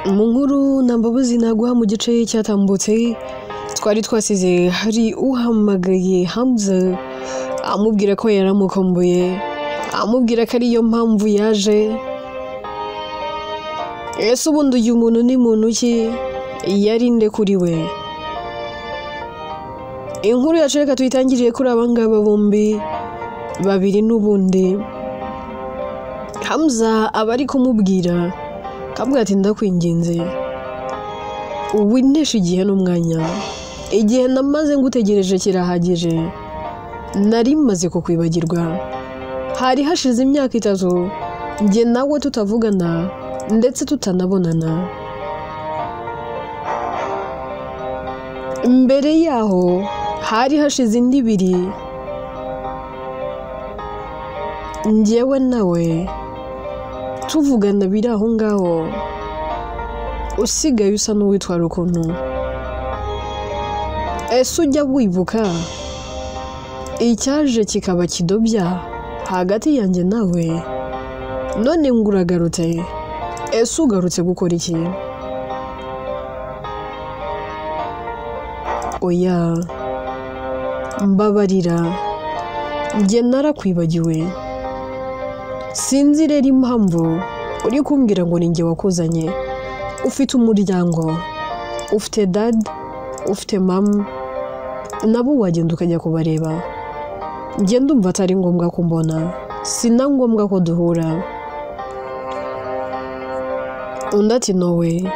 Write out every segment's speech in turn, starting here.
mu nkuru Nambabazi naguha mu gice cyatambutse twari twasize hari uhamagaye Hamza amubwira ko yaramukomboye amubwira ko ariyo mpamvu yaje. Ese ubundi uyu muntu ni muntu ki yari nde kuri we? Inkuru yacu reka tuyitangiriye kuri abangaba bombi babiri n'ubundi. Hamza aba ari kumubwira kabwa ati ndakwinginze winesha igihe n'umwanya, igihe namaze ngutegereje kirahagije, nari maze kukwibagirwa. Hari hashize imyaka 3 njye nawe tutavugana ndetse tutanabonana. Mbere yaho hari hashize indi 2 njyewe nawe tuvugana biri aho ngaho, usigaye usa n'uwitwara ukuntu. Ese ujya wibuka icyaje kikaba kidobya hagati yanjye nawe? None nguragarutse, ese ugarutse gukora iki? Oya mbabarira, njye narakwibagiwe. Sinzi rero impamvu uri kumbwira ngo ninjye wakuzanye. Ufite umuryango, ufite dad, ufite mom, nabo wagenda ukajya kubareba. Njye ndumva atari ngombwa kumbona, sina ngombwa ko duhura. Undi ati nowe,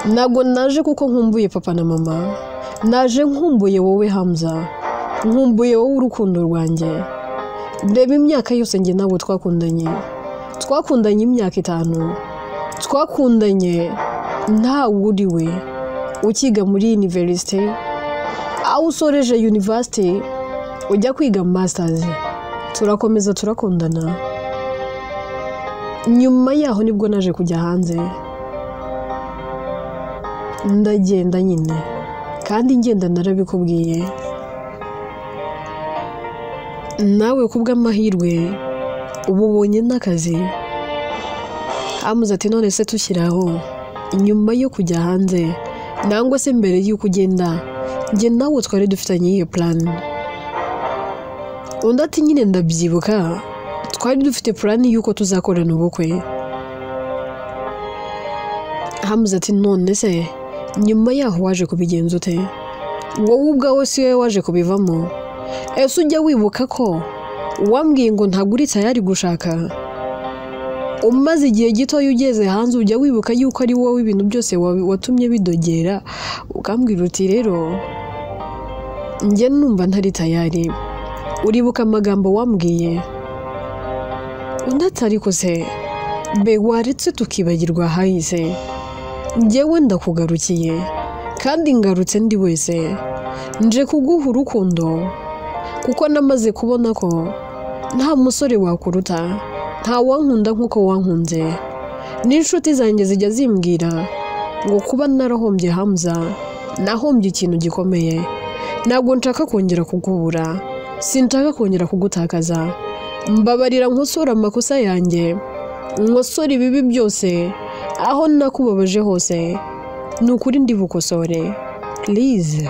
ntago naje kuko nkumbuye papa na mama, naje nkumbuye wowe Hamza, nkumbuye wowe urukundo rwanjye. Reba imyaka yose njye nawe twakundanye imyaka 5, twakundanye nta uriwe ukiga muri university, aho usoreje university ujya kwiga masters, turakomeza turakundana. Nyuma yaho nibwo naje kujya hanze, ndagenda nyine, kandi ngenda narabikubwiye. Nawe kubw'amahirwe ubu ubonye n'akazi. Hamza ati none se tushyiraho nyuma yo kujya hanze nangwa se mbere y'uko ugenda, njye nawe twari dufitanye iyo plan. Undi ati nyine ndabyibuka, twari dufite plan y'uko tuzakorana ubukwe. Hamza ati none se nyuma yaho waje kubigenza ute? Wowe ubwawe si wowe waje kubivamo? Ese ujya wibuka ko wambwiye ngo ntaguritse yari gushaka? Umaze igihe gito ugeze hanze ujya wibuka yuko ari wowe ibintu byose watumye bidogera, ukambwira uti rero njye numva ntari tayari. Uribuka amagambo wambwiye? Undi ati ariko se be waretse tukibagirwa hahise? Njyewe ndakugarukiye kandi ngarutse ndi wese, nje kuguha urukundo kuko namaze kubona ko nta musore wakuruta, nta wankunda nkuko wankunze. N'inshuti zanjye zijya zimbwira ngo kuba narahombye Hamza, nahombye ikintu gikomeye. Ntabwo nshaka kongera kugubura, sinshaka kongera kugutakaza. Mbabarira nkosora amakosa yanjye, nkosora ibibi byose, aho nakubabaje hose nukuri ndi bukosore. Please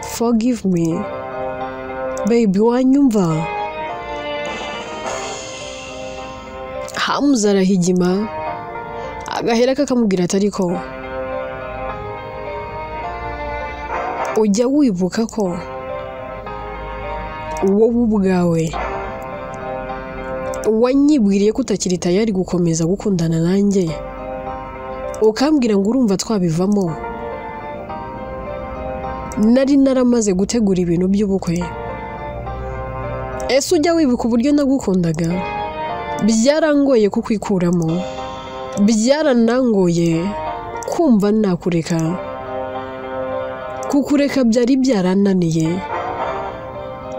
forgive me baby, wanyumva? Hamza arahigima agahera kakamubwira ati ariko ujya wibuka ko wowe ubwawe wanyibwiriye ko utakiri tayari gukomeza gukundana nanjye, ukambwira ngo urumva twabivamo? Nari naramaze gutegura ibintu by'ubukwe. Ese ujya wibuka uburyo nagukundaga? Byarangoye kukwikuramo, byaranangoye kumva nakureka. Kukureka byari byarananiye,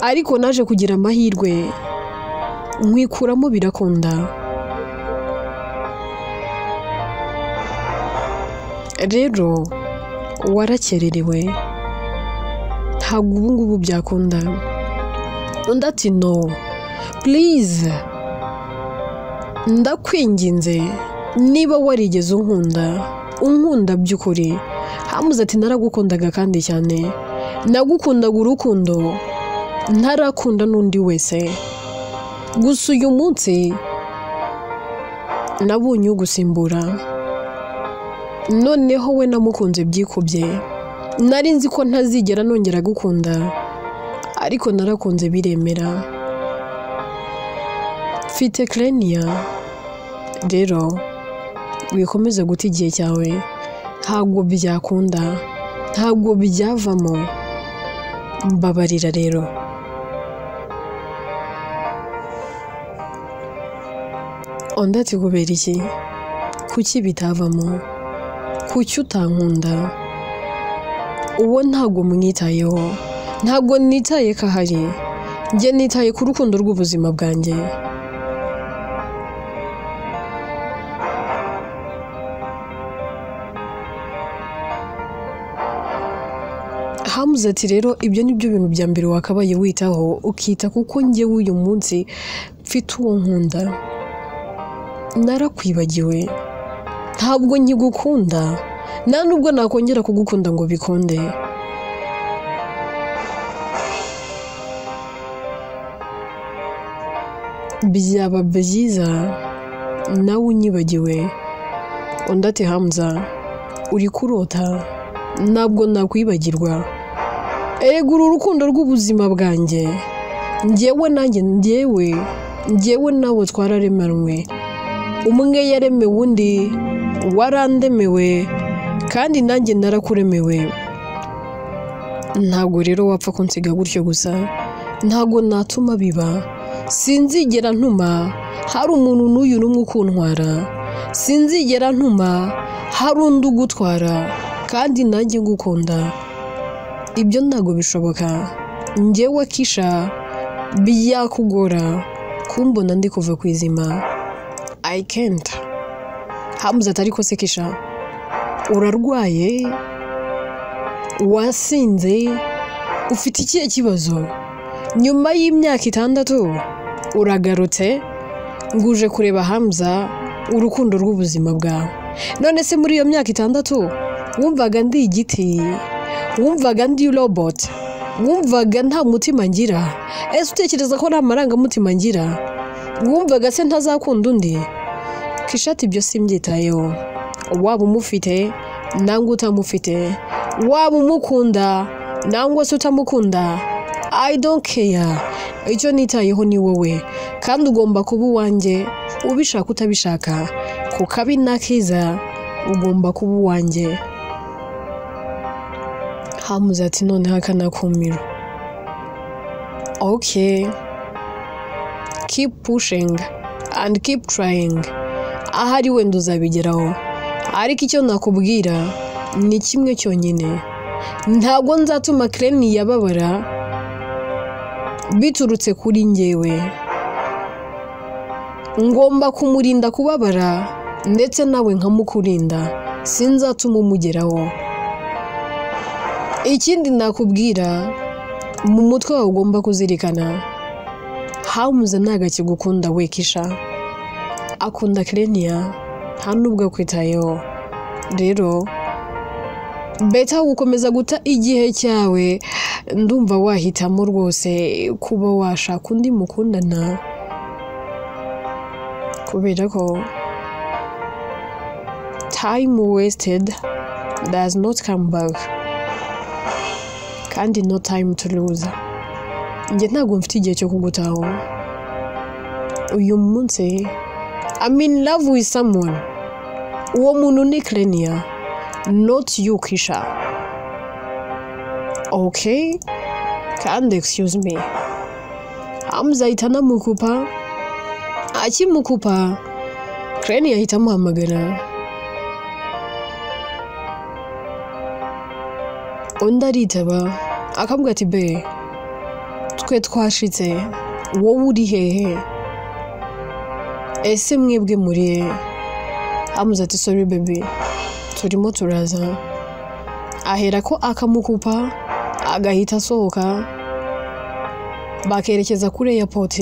ariko naje kugira amahirwe nkwikuramo birakunda. Rero warakererewe, ntabwo ubu ngubu byakunda. Undi ati no please ndakwinginze niba warigeze unkunda unkunda by'ukuri. Hamuze ati naragukundaga kandi cyane, nagukundaga urukundo ntarakunda n'undi wese, gusa uyu munsi nabonye ugusimbura, noneho we namukunze byikubye. Nari nzi ko ntazigera nongera gukunda, ariko narakunze biremera. Mfite Clenia, rero wikomeza guta igihe cyawe, ntabwo byakunda, ntabwo byavamo. Mbabarira rero. Undi ati kubera iki? Kuki bitavamo? Kuki utankunda? Uwo ntabwo mwitayeho, ntabwo nitaye ko ahari, njye nitaye ku rukundo rw'ubuzima bwanjye. Hamuze ati rero ibyo ni byo bintu bya mbere wakabaye witaho, ukita kuko njye w'uyu munsi mfite uwo nkunda. Narakwibagiwe, ntabwo nkigukunda, nta nubwo nakongera kugukunda ngo bikunde. Byaba byiza nawe unyibagiwe. Undi ati Hamza, uri kurota, ntabwo nakwibagirwa. Ego uru rukundo rw'ubuzima bwanjye, njyewe nanjye, njyewe nawe twararemanwe. Umwe yaremewe undi, warandemewe, kandi nanjye narakuremewe. Ntabwo rero wapfa kunsiga gutyo gusa, ntabwo natuma biba. Sinzigera ntuma hari umuntu n'uyu n'umwe ukuntwara, sinzigera ntuma hari undi ugutwara, kandi nanjye ngukunda. Ibyo ntabwo bishoboka. Njyewe Kisha byakugora kumbona ndi kuva ku izima. I can't. Hamuze ati ariko se Kisha, urarwaye? Wasinze? Ufite ikihe kibazo? Nyuma y'imyaka 6 uragarutse nguje kureba Hamza urukundo rw'ubuzima bwawe. None se muri iyo myaka 6 wumvaga ndi igiti? Wumvaga ndi robot? Wumvaga nta mutima ngira? Ese utekereza ko nta marangamutima ngira? Wumvaga se ntazakunda undi? Kisha ati ibyo simbyitayeho. Waba umufite nangwa utamufite, waba umukunda nangwa se utamukunda, I don't care. Icyo nitayeho ni wowe, kandi ugomba kuba uwanjye, ubishaka utabishaka. Ku kabi n'akeza ugomba kuba uwanjye. Hamuze ati noneho akanakumira. Okay, keep pushing and keep trying. Ahari wenda uzabigeraho, ariko icyo nakubwira ni kimwe cyonyine. Ntabwo nzatuma Clenia yababara biturutse kuri njyewe. Ngomba kumurinda kubabara, ndetse nawe nkamukurinda. Sinzatuma umugeraho. Ikindi nakubwira, mu mutwe wawe ugomba kuzirikana, Hamuze ntagakigukunda we Kisha. Akunda Clenia, nta nubwo akwitayeho. Rero beta gukomeza guta igihe cyawe, ndumva wahitamo rwose kuba washaka undi mukundana, kubera ko time wasted does not come back, kandi no time to lose. Njye ntabwo mfite igihe cyo kugutaho. Uyu munsi I'm in love with someone. Uwo muntu ni Clenia, not you Kisha. Okay? Kandi excuse me. Hamza ahita anamukupa. Akimukupa, Clenia ahita amuhamagara. Undi aritaba, akambwira ati be, twe twashitse, wowe uri hehe? Ese mwebwe muri he? Hamuze ati sorry baby, turimo turaza. Ahera ko akamukupa, agahita asohoka, bakerekeza kuri airport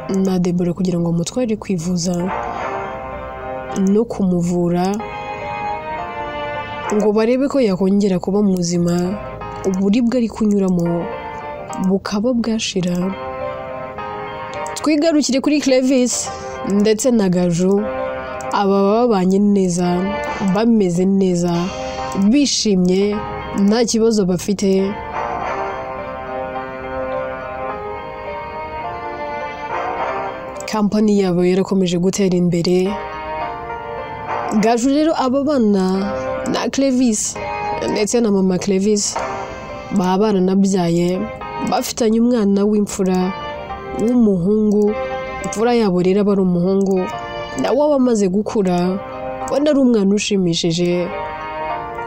na Deborah kugira ngo mutware kwivuza. no kumuvura ngo barebe ko yakongera kuba muzima, uburibwe ari kunyuramo bukaba bwashira. Twigarukire kuri Clevis ndetse na Gaju, aba babanye neza, bameze neza, bishimye, nta kibazo bafite. Kampani yabo yarakomeje gutera imbere. Gaju rero aba bana na Clevis ndetse na mama Clevis baba baranabyaye, bafitanye umwana w'imfura w'umuhungu. Imfura yabo rero aba ari umuhungu, nawe aba amaze gukura, ubona ari umwana ushimishije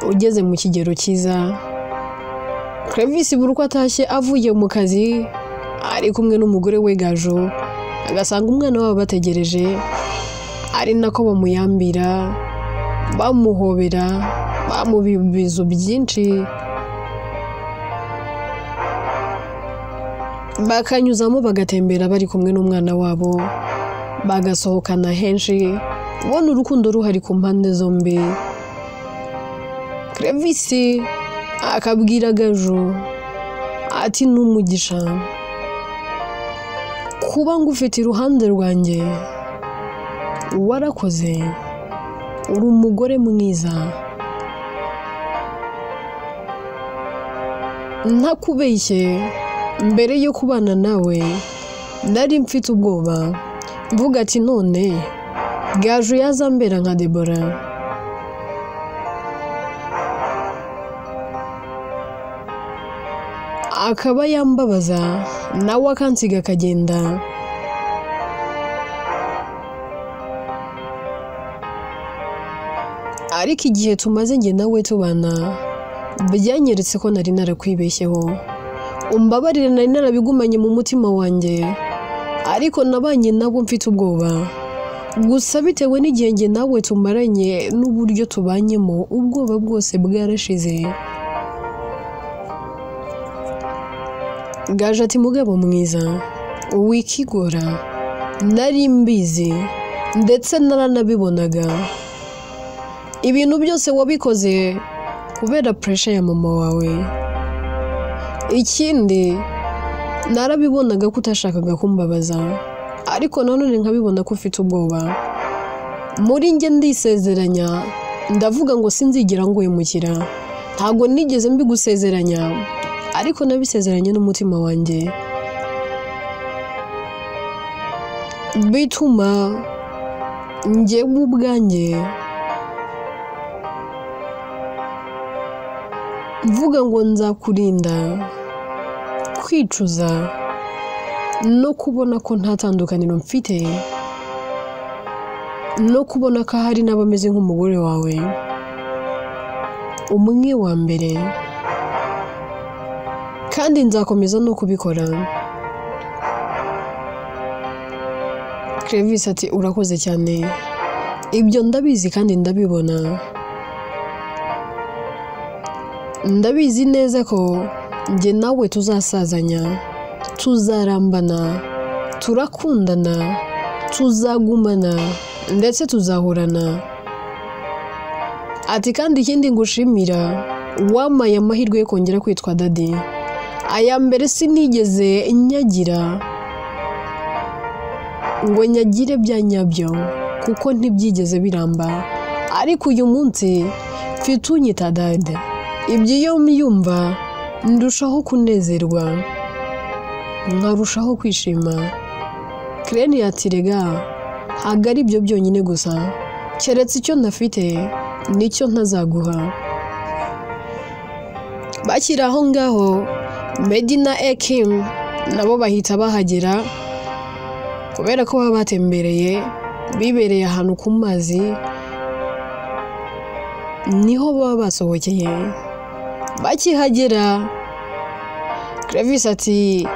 ugeze mu kigero cyiza. Clevis buri uko atashye avuye mu kazi ari kumwe n'umugore we Gaju, agasanga umwana wabo bategereje, ari nako bamuyambira, bamuhobera, bamubibizo byinshi, bakanyuzamo bagatembera bari kumwe n'umwana wabo, bagasohokana henshi, ubona urukundo ruhari ku mpande zombi. Clevis akabwira Gaju ati n'umugisha kuba ngufite iruhande rwanjye, warakoze, uri umugore mwiza. Ntakubeshye, mbere yo kubana nawe nari mfite ubwoba, mvuga ati none Gaju yazambera nka Debora. Akaba yambabaza nawe akansiga akagenda. Ariko igihe tumaze njye nawe tubana, byanyeretse ko nari narakwibeshyeho. Umbabarire, nari narabigumanye mu mutima wanjye, ariko nabanye nabo mfite ubwoba. Gusa bitewe n'igihe njye nawe tumaranye n'uburyo tubanyemo, ubwoba bwose bwarashize. Gaju ati mugabo mwiza, wikigora, nari mbizi ndetse naranabibonaga. Ibintu byose wabikoze kubera pressure ya mama wawe. Ikindi narabibonaga ko utashakaga kumbabaza, ariko nanone nkabibona ko ufite ubwoba. Muri njye ndisezeranya, ndavuga ngo sinzigera nguhemukira. Ntago nigeze mbigusezeranya, ariko nabisezeranye n'umutima wanjye. Bituma njyewe ubwanjye mvuga ngo nzakurinda kwicuza no kubona ko nta tandukaniro mfite, no kubona ko hari n'abameze nk'umugore wawe, umwe wa mbere, kandi nzakomeza no kubikora. Clevis ati urakoze cyane, ibyo ndabizi kandi ndabibona. Ndabizi neza ko njye nawe tuzasazanya, tuzarambana, turakundana, tuzagumana ndetse tuzahorana. Ati kandi ikindi ngushimira, wamaye amahirwe yo kongera kwitwa Daddy. Aya mbere sinigeze nyagira ngo nyagire bya nyabyo, kuko ntibyigeze biramba, ariko uyu munsi mfite unyita Dad. Ibyo iyo myumva ndushaho kunezerwa, nkarushaho kwishima. Cleni ati rega, ntabwo ari ibyo byonyine gusa, keretse icyo ntafite nicyo ntazaguha. Bakiri aho ngaho, Meddy na Kim nabo bahita bahagera, kubera ko baba batembereye, bibereye ahantu ku mazi, niho baba basohokeye. Bakihagera, Clevis ati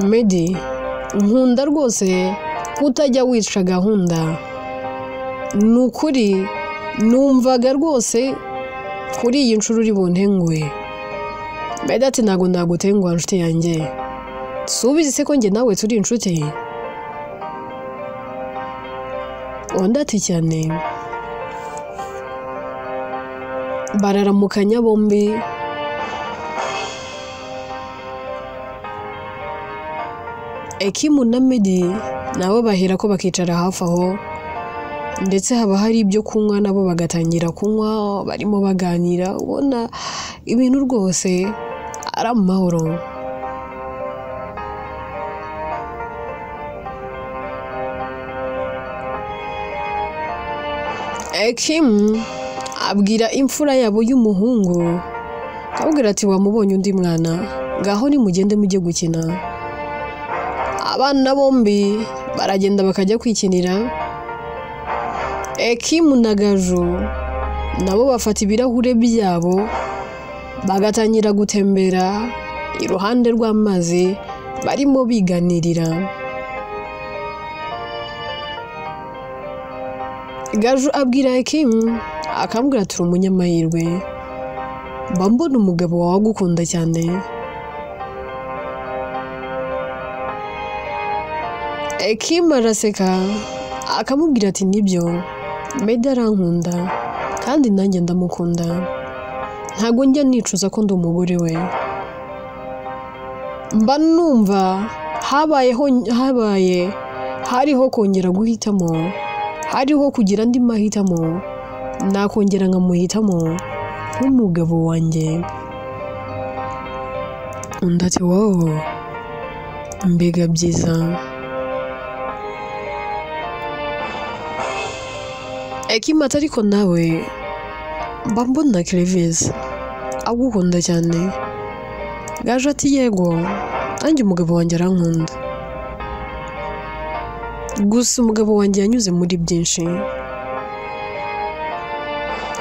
Meddy, nkunda rwose kutajya wica gahunda. Nukuri numvaga rwose kuri iyi nshuro uri buntenguhe. Meddy ati ntago nagutenguha nshuti yanjye, subizi se ko njye nawe turi inshuti. Undi ati cyane. bararamukanya bombi. Ekimu na Meddy nabo bahera ko bakicara hafi aho, ndetse haba hari ibyo kunywa nabo bagatangira kunywa barimo baganira, ubona ibintu rwose ari amahoro. Kim abwira imfura yabo y'umuhungu, akabwira ati wamubonye undi mwana, ngaho nimugende mujye gukina. Abana bombi baragenda bakajya kwikinira. Kim na Gaju nabo bafata ibirahure byabo bagatangira gutembera iruhande rw'amazi barimo biganirira. Gaju abwira Kim, akambwira ati umunyamahirwe, mba mbona umugabo wawe agukunda cyane. Kim araseka akamubwira ati nibyo, Meddy arankunda kandi nanjye ndamukunda, ntago njya nicuza ko ndi umugore we. Mba numva hariho kongera guhitamo, hariho kugira andi mahitamo, nakongera nkamuhitamo nk'umugabo wanjye. Undi ati wowe mbega byiza. Kim ati ariko nawe mba mbona Clevis agukunda cyane. Gaju ati yego, nanjye umugabo wanjye arankunda, gusa umugabo wanjye yanyuze muri byinshi.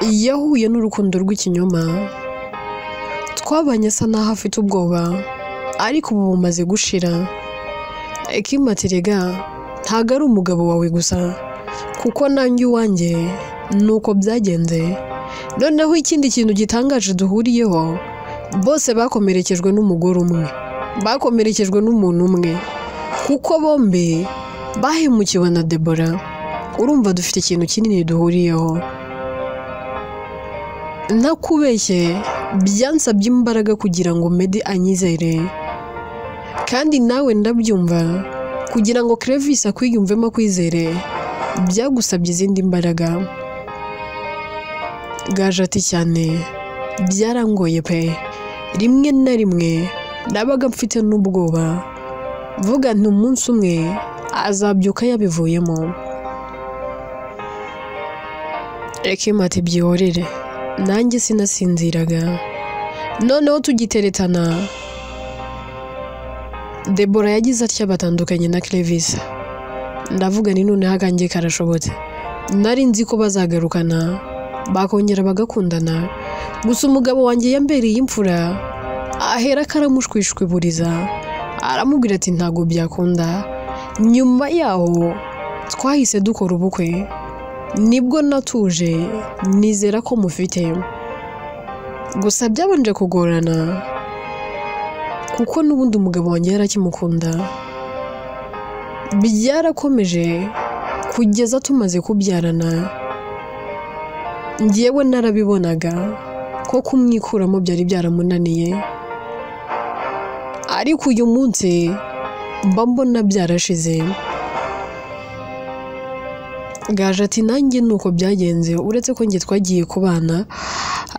Yahuye n'urukundo rw'ikinyoma, twabanye asa naho afite ubwoba, ariko ubu bumaze gushira. Kim ati rega ntago ari umugabo wawe gusa, kuko nanjye uwanjye nuko byagenze. Noneho ikindi kintu gitangaje duhuriyeho, bose bakomerekejwe n'umugore umwe, bakomerekejwe n'umuntu umwe, kuko bombi bahemukiwe na Deborah. Urumva dufite ikintu kinini duhuriyeho. Ntakubeshye, byansabye imbaraga kugira ngo Meddy anyizere, kandi nawe ndabyumva, kugira ngo Clevis akwiyumvemo kwizere byagusabye izindi mbaraga. Gaju ati cyane byarangoye pe, rimwe na rimwe nabaga mfite n'ubwoba, vuga nti umunsi umwe azabyuka yabivuyemo. Kim ati byihorere, nanjye sinasinziraga. Noneho tugiteretana, Deborah yagize atya batandukanye na Clevis. Ndavuga ni noneho akanjye karashobotse. Nari nzi ko bazagarukana bakongera bagakundana, gusa umugabo wanjye yambereye imfura, ahera karamushwishwiburiza, aramubwira ati ntago byakunda. Nyuma yaho twahise dukora ubukwe, nibwo natuje nizera ko mufite, gusa byabanje kugorana kuko n'ubundi umugabo wanjye yarakimukunda. Byarakomeje kugeza tumaze kubyarana, njyewe narabibonaga ko kumwikuramo byari byaramunaniye, ariko uyu munsi mba mbona byarashize. Gaju ati nanjye nuko byagenze, uretse ko njye twagiye kubana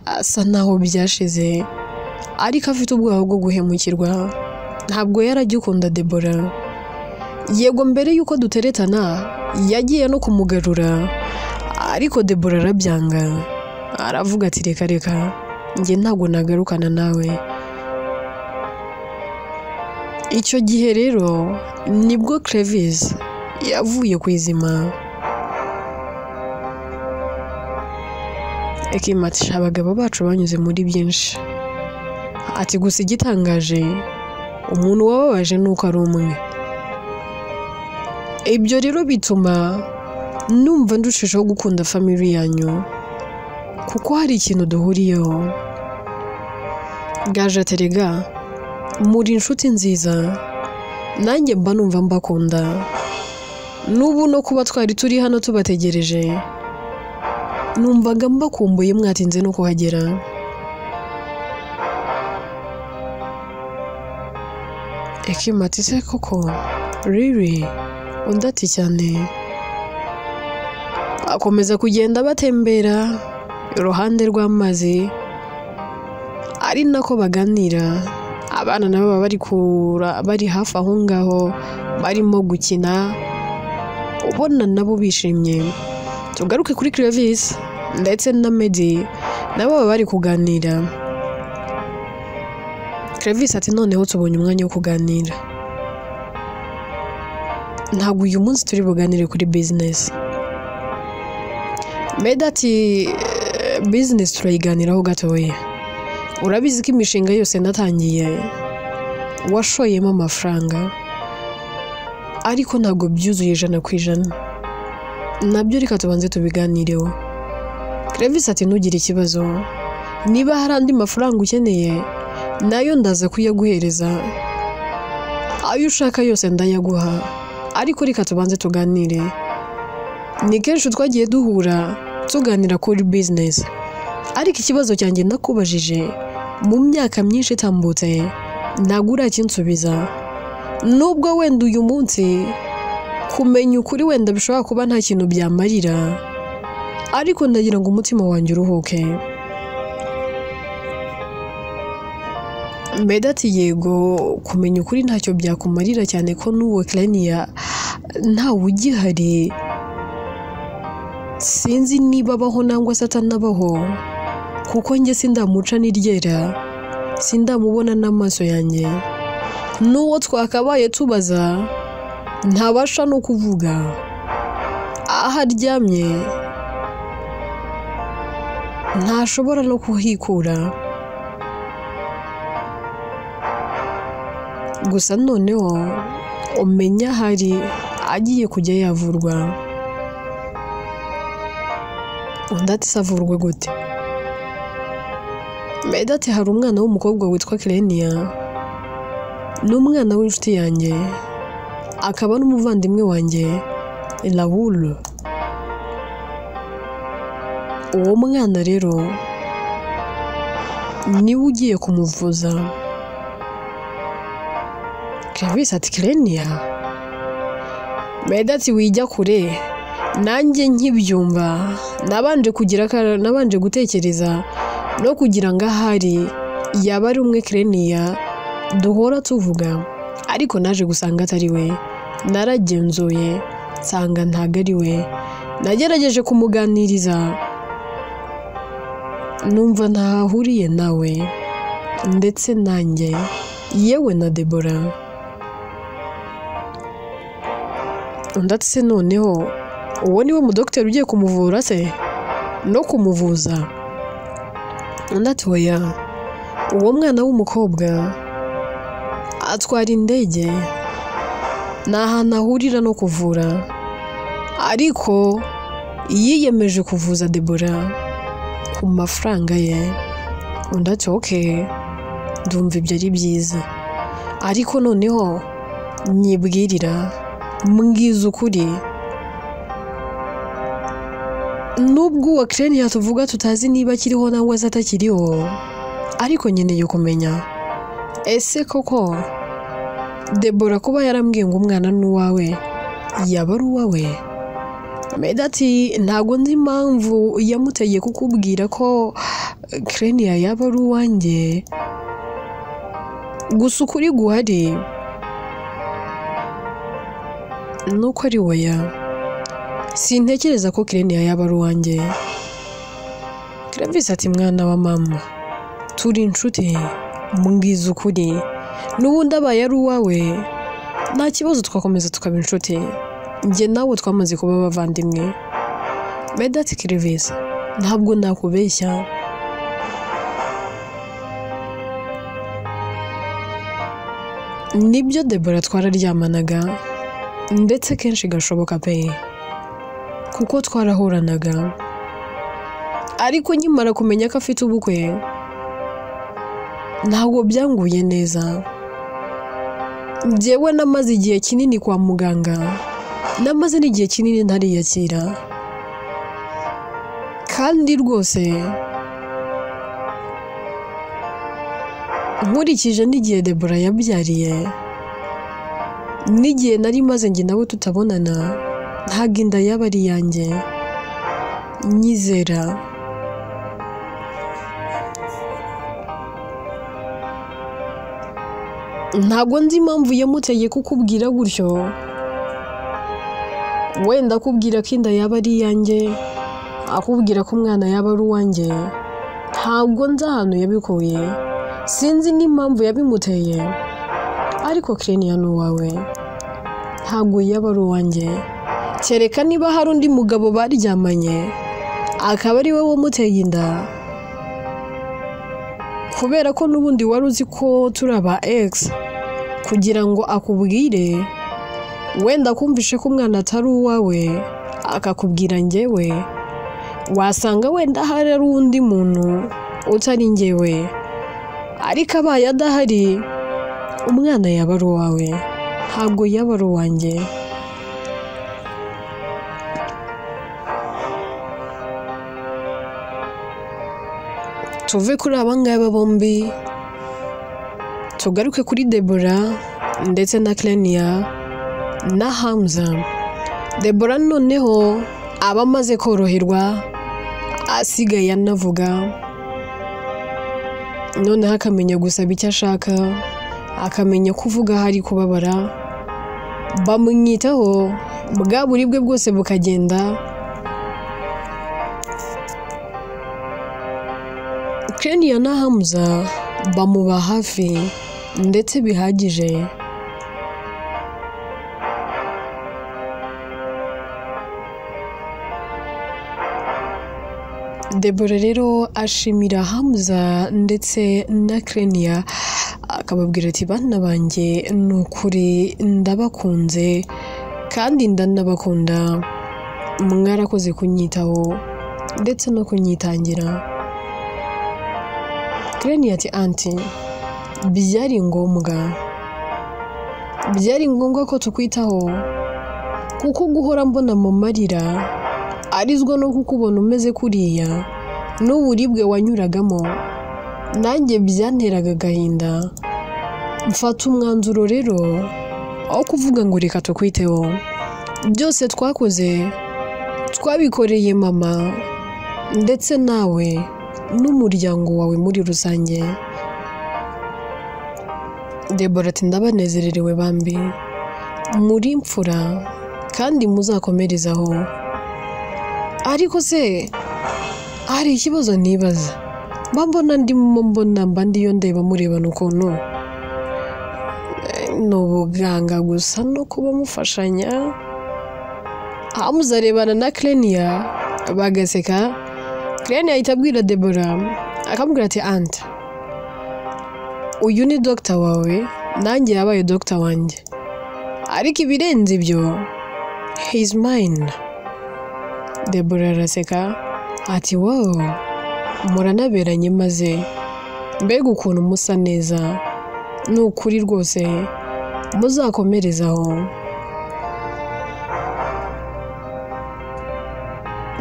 asa naho byashize, ariko afite ubwoba bwo guhemukirwa, ntabwo yaragikunda Deborah. Yego mbere yuko duteretana yagiye no kumugarura, ariko Deborah arabyanga, aravuga ati reka reka njye ntabwo nagarukana nawe. Icyo gihe rero nibwo Clevis yavuye ku izima. Kim ati abagabo bacu banyuze muri byinshi, ati gusa igitangaje umuntu wababaje nuko ari umwe. Ibyo rero bituma numva ndushijeho gukunda family yanyu, kuko hari ikintu duhuriyeho. Gaju ati rega muri inshuti nziza, nanjye mba numva mbakunda, n'ubu no kuba twari turi hano tubategereje numvaga mbakumbuye mwatinze no kuhagera. Ekima ati se koko really? Undi ati cyane. Akomeza kugenda batembera iruhande rw'amazi ari nako baganira. Abana nabo bari hafi aho ngaho barimo gukina ubona nabo bishimye. Tugaruke kuri Clevis ndetse na Meddy nabo bari kuganira. Clevis ati noneho tubonye umwanya wo kuganira, ntabwo uyu munsi turi buganire kuri business. Meddy ati business turayiganiraho gatoya. Urabizi ko imishinga yose natangiye washoyemo amafaranga ariko ntabwo byuzuye 100%. Nabyo reka tubanze tubiganireho. Clevis ati ntugire ikibazo, niba hari andi mafaranga ukeneye nayo ndaza kuyaguhereza, ayo ushaka yose ndayaguha, ariko reka tubanze tuganire. Ni kenshi twagiye duhura tuganira kuri business, ariko ikibazo cyanjye ndakubajije mu myaka myinshi itambutse ntabwo urakinsubiza. Nubwo wenda uyu munsi kumenya ukuri wenda bishobora kuba nta kintu byamarira, ariko ndagira ngo umutima wanjye uruhuke. Meddy ati yego kumenya ukuri ntacyo byakumarira cyane ko n'uwo Clenia ntawe ugihari. Sinzi niba abaho nangwa se atanabaho kuko njye sindamuca n'iryera, sindamubona n'amaso yanjye. N'uwo twakabaye tubaza ntabasha no kuvuga. Aho aryamye ntashobora no kuhikura. Gusa noneho umenya hari agiye kujya yavurwa. Undi ati se avurwa gute? Meddy ati hari umwana w'umukobwa witwa Clenia, ni umwana w'inshuti yanjye akaba n'umuvandimwe wanjye Raoul. Uwo mwana rero niwe ugiye kumuvuza. Clevis ati Clenia? Meddy ati wijya kure, nanjye nkibyumva nabanje gutekereza no kugira ngo ahari yaba ari umwe Clenia duhora tuvuga, ariko naje gusanga atari we. Naragenzuye nsanga ntago ari we. Nagerageje kumuganiriza numva ntahahuriye nawe ndetse nanjye yewe na Deborah. Undi ati se noneho uwo niwe mudokiteri ugiye kumuvura se no kumuvuza? Undi ati oya, uwo mwana w'umukobwa atwara indege, ni ahantu ahurira no kuvura, ariko yiyemeje kuvuza Deborah ku mafaranga ye. Undi ati okay, ndumva ibyo ari byiza, ariko noneho nyibwirira, mbwiza ukuri. Nubwo uwa Clenia tuvuga tutazi niba akiriho nangwa se atakiriho, ariko nkeneye kumenya ese koko Deborah kuba yarambwiye ngo umwana n'uwawe yaba ari uwawe? Meddy ati ntago nzi impamvu yamuteye kukubwira ko Clenia yaba ari uwanjye, gusa ukuri guhari nuko ari oya. Sintekereza ko Clenia yaba ari uwanjye. Clevis ati mwana wa mama, turi inshuti, mbwiza ukuri. N'ubundi abaye ari uwawe nta kibazo, twakomeza tukaba inshuti. Njye nawe twamaze kuba abavandimwe. Meddy ati Clevis ntabwo nakubeshya. Nibyo Deborah twararyamanaga ndetse kenshi gashoboka pe, kuko twarahuranaga, ariko nkimara kumenya ko afite ubukwe ntabwo byanguye neza. Njyewe namaze igihe kinini kwa muganga, namaze n'igihe kinini ntariyakira, kandi rwose nkurikije n'igihe Deborah yabyariye n'igihe nari maze njye nawe tutabonana ntabwo inda yaba ari iyanjye nyizera. Ntabwo nzi impamvu yamuteye kukubwira gutyo, wenda akubwira ko inda yaba ari iyanjye, akubwira ko umwana yaba ari uwanjye, ntabwo nzi ahantu yabikuye, sinzi n'impamvu yabimuteye, ariko Clenia ni uwawe, ntabwo yaba ari uwanjye, kereka niba hari undi mugabo baryamanye akaba ari we wamuteye inda, kubera ko n'ubundi wari uzi ko turi aba ex, kugira ngo akubwire wenda akumvishe ko umwana atari uwawe akakubwira njyewe, wasanga wenda hari ari undi muntu utari njyewe, ariko abaye adahari umwana yaba ari uwawe, ntabwo yaba ari uwanjye. Tuve kuri aba ngaba bombi tugaruke kuri Deborah ndetse na Clenia na Hamza. Deborah noneho aba amaze koroherwa, asigaye anavuga, noneho akamenya gusaba icyo ashaka, akamenya kuvuga hari kubabara, bamwitaho, bwa buribwe bwose bukagenda. Clenia na Hamza bamuba hafi ndetse bihagije. Deborah rero ashimira Hamza ndetse na Clenia, akababwira ati bana banjye ni ukuri ndabakunze kandi ndanabakunda, mwarakoze kunyitaho ndetse no kunyitangira. Clenia ati anti, byari ngombwa ko tukwitaho, kuko guhora mbona mu marira arizwa no kukubona umeze kuriya n'uburibwe wanyuragamo, nanjye byanteraga agahinda, mfata umwanzuro rero aho kuvuga ngo reka tukwiteho. Byose twakoze twabikoreye mama ndetse nawe n'umuryango wawe muri rusange. Deborah ati ndabanezererewe bambi, muri imfura kandi muzakomerezaho, ariko se hari ikibazo nibaza, mbona ndimo mba ndiyo ndeba murebana ukuntu, ni ubuganga gusa no kuba mufashanya. Hamza arebana na Clenia bagaseka. Clenia ahita abwira Deborah, akamubwira ati anti, uyu ni doctor wawe, nanjye yabaye doctor wanjye, ariko ibirenze ibyo he's mine. Deborah araseka ati wow, muranaberanye maze mbega ukuntu musa neza, ni ukuri rwose muzakomerezaho.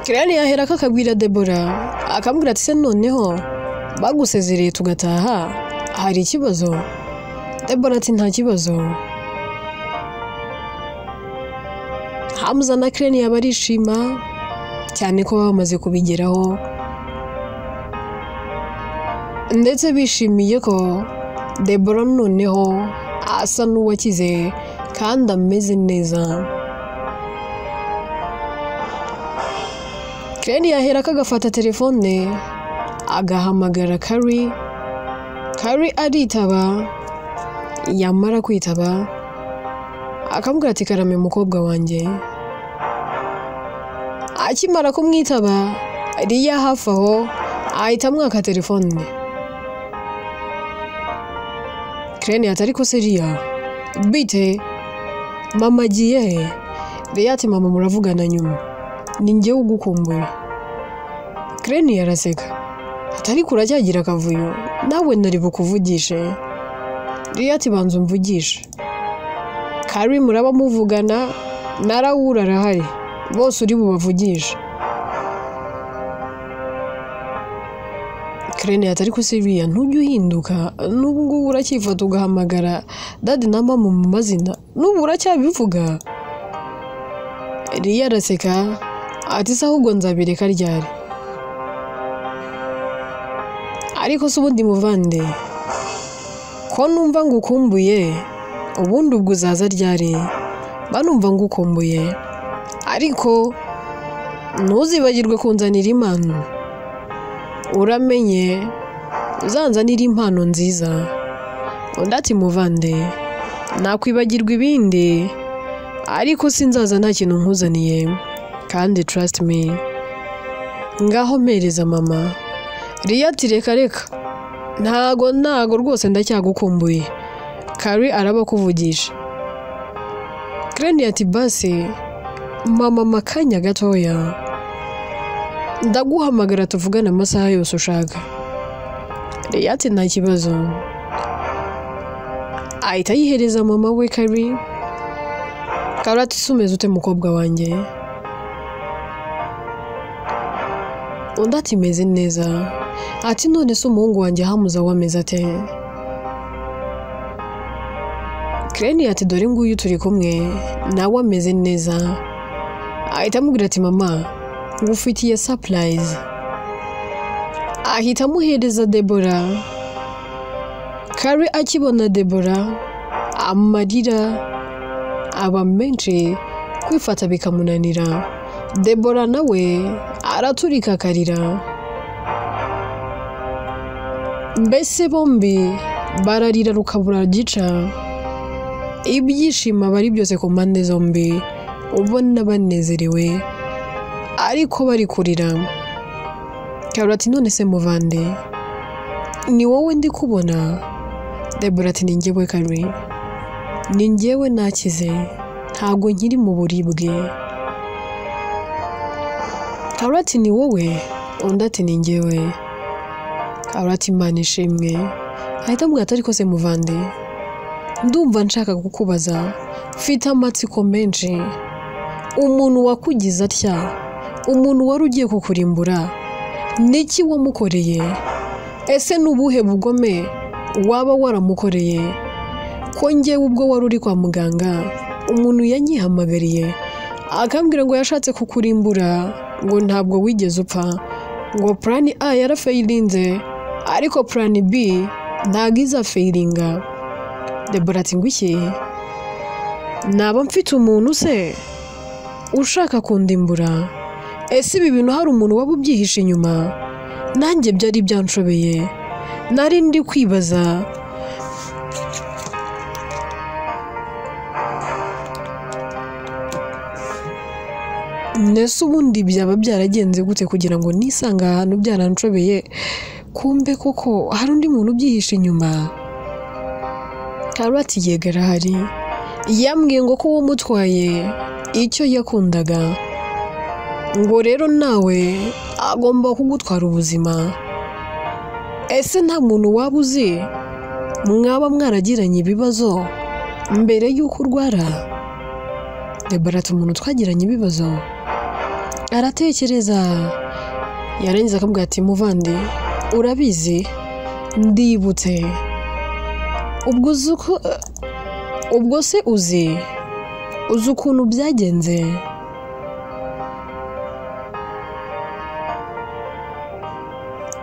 Clenia ahera akabwira Deborah, akamubwira ati se noneho bagusezereye tugataha, hari ikibazo? Deborah ati nta kibazo. Hamza na Clenia barishima cyane ko bamaze kubigeraho, ndetse bishimiye ko Deborah noneho asa n'uwakize kandi ameze neza. Clenia ahera akagafata telefone agahamagara Carrie. Carrie aritaba, yamara kwitaba akamubwira ati karame mukobwa wanjye. Akimara kumwitaba Ria hafi aho ahita amwaka telefone. Clenia ati ariko se Ria bite, mama agiye he? Ria ati mama muravugana nyuma, ni njyewe ugukumbuye. Clenia araseka ati ariko uracyagira akavuyo, nawe nari bukuvugishe. Ria ati banza umvugishe. Carrie muraba muvugana na Raoul arahari, bose uri bubavugisha. Krene atari kusiriya ntujye uhinduka n'ubu ngubu uracyifata ugahamagara dadi na mama mu mazina n'ubu uracyabivuga. Riya araseka ati se ahubwo nzabireka ryari? Ariko se ubundi muvande ko numva ngukumbuye ubundi ubwo uzaza ryari? Banumva ngukumbuye ariko ntuzibagirwe kunzanira impano. Uramenye uzanzanira impano nziza. Undi ati muvande nakwibagirwa ibindi ariko sinzaza nta kintu nkuzaniye kandi trust me. Ngaho mpereza mama. Riya ati reka ntago rwose ndacyagukumbuye. Kari araba kuvugisha. Krene ati basi mama makanya gatoya ndaguhamagara tuvugana amasaha yose ushaka. Riya ati nta kibazo. Ahita yihereza mama we Kari. Kari ati sumeze ute mukobwa wanjye? Undi ati meze neza. Ati none se umuhungu wanjye hamuza wameze ate? Krene ati dore nguyu turi kumwe nawe ameze neza. Ahita amubwira ati mama ngufitiye surprise. Ahita amuhereza Debora. Kari akibona Debora amarira aba menshi kwifata bikamunanira. Debora nawe araturika akarira. Mbese bombi bararira rukabura gica. Ibyishimo bari byose ku mpande zombi ubona banezerewe ariko bari kurira. Kari ati none se muvande ni wowe ndi kubona? Debora ati ni njyewe Kari, ni njyewe nakize ntago nkiri mu buribwe. Kari ati ni wowe? Undi ati ni njyewe. Kari ati Imana ishimwe. Ahita amubwira ati ariko se muvande ndumva nshaka kukubaza, mfite amatsiko menshi. Umuntu wakugize atya, umuntu wari ugiye kukurimbura, niki wamukoreye? Ese nubuhe bugome waba waramukoreye? Ko njyewe ubwo wari uri kwa muganga umuntu yanyihamagariye akambwira ngo yashatse kukurimbura, ngo ntabwo wigeze upfa, ngo plan A yarafeilinze ariko plan B ntago izafeilinga. Debora ati ngwiki naba mfite umuntu se ushaka kundimbura? Ese ibi bintu hari umuntu waba ubyihishe inyuma? Nanjye byari byanshobeye, nari ndi kwibaza. Nese ubundi byaba byaragenze gute kugira ngo nisanga ahantu byaranshobeye kumbe koko hari undi muntu ubyihishe inyuma? Kari ati yego arahari. Yambwiye ngo ko wamutwaye icyo yakundaga, ngo rero nawe agomba kugutwara ubuzima. Ese nta muntu waba uzi mwaba mwaragiranye ibibazo mbere y'uko urwara? Debora ati umuntu twagiranye ibibazo? Aratekereza yarangiza akambwira ati muvande urabizi ndibutse ubwo se uzi ukuntu byagenze?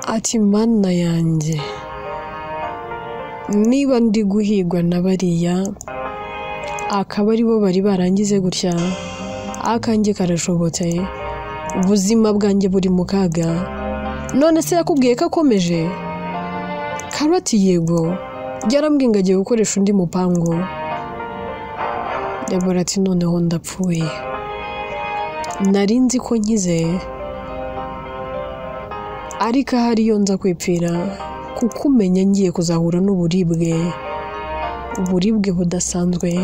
Ati mana yanjye niba ndi guhigwa na bariya akaba ari bo bari barangize gutya, akanjye karashobotse, ubuzima bwanjye buri mu kaga. None se yakubwiye ko akomeje? Kari ati yego yarambwiye ngo agiye gukoresha undi mupango. Debora ati noneho ndapfuye, nari nzi ko nkize ariko ahari iyo nza kwipfira kuko umenya ngiye kuzahura n'uburibwe budasanzwe.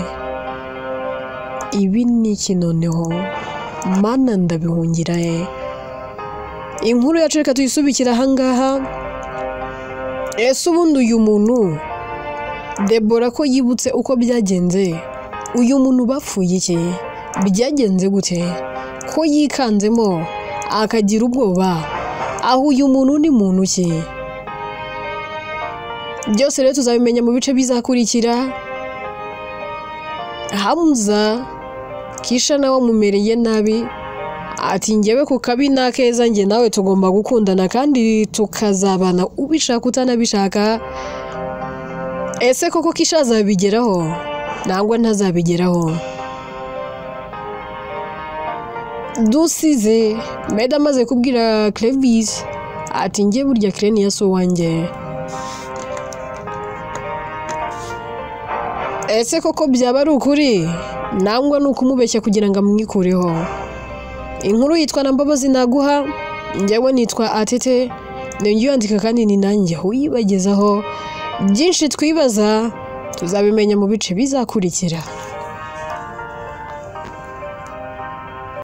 Ibi ni iki noneho mana ndabihungira he? Inkuru yacu reka tuyisubikira ahangaha. Ese ubundi uyu muntu Debora ko yibutse uko byagenze, uyu muntu bapfuye iki? Byagenze gute ko yikanzemo akagira ubwoba? Aho uyu muntu ni muntu ki? byose rero tuzabimenya mu bice bizakurikira. Hamza Kisha nawe mumereye nabi ati njyewe ku kabi na keza njye nawe tugomba gukundana kandi tukazabana ubishaka utanabishaka. Ese koko Kisha azabigeraho nangwa ntazabigeraho? Dusize Meda amaze kubwira Clevis ati njye burya Crane ya so wanjye. Ese koko byaba ari ukuri nangwa nuko umubeshya kugira ngo amwikureho? Inkuru yitwa na Mbabazi naguha, njyewe nitwa Atete, ninjye yandika kandi ni nanjye uyibagezaho. Byinshi twibaza tuzabimenya mu bice bizakurikira.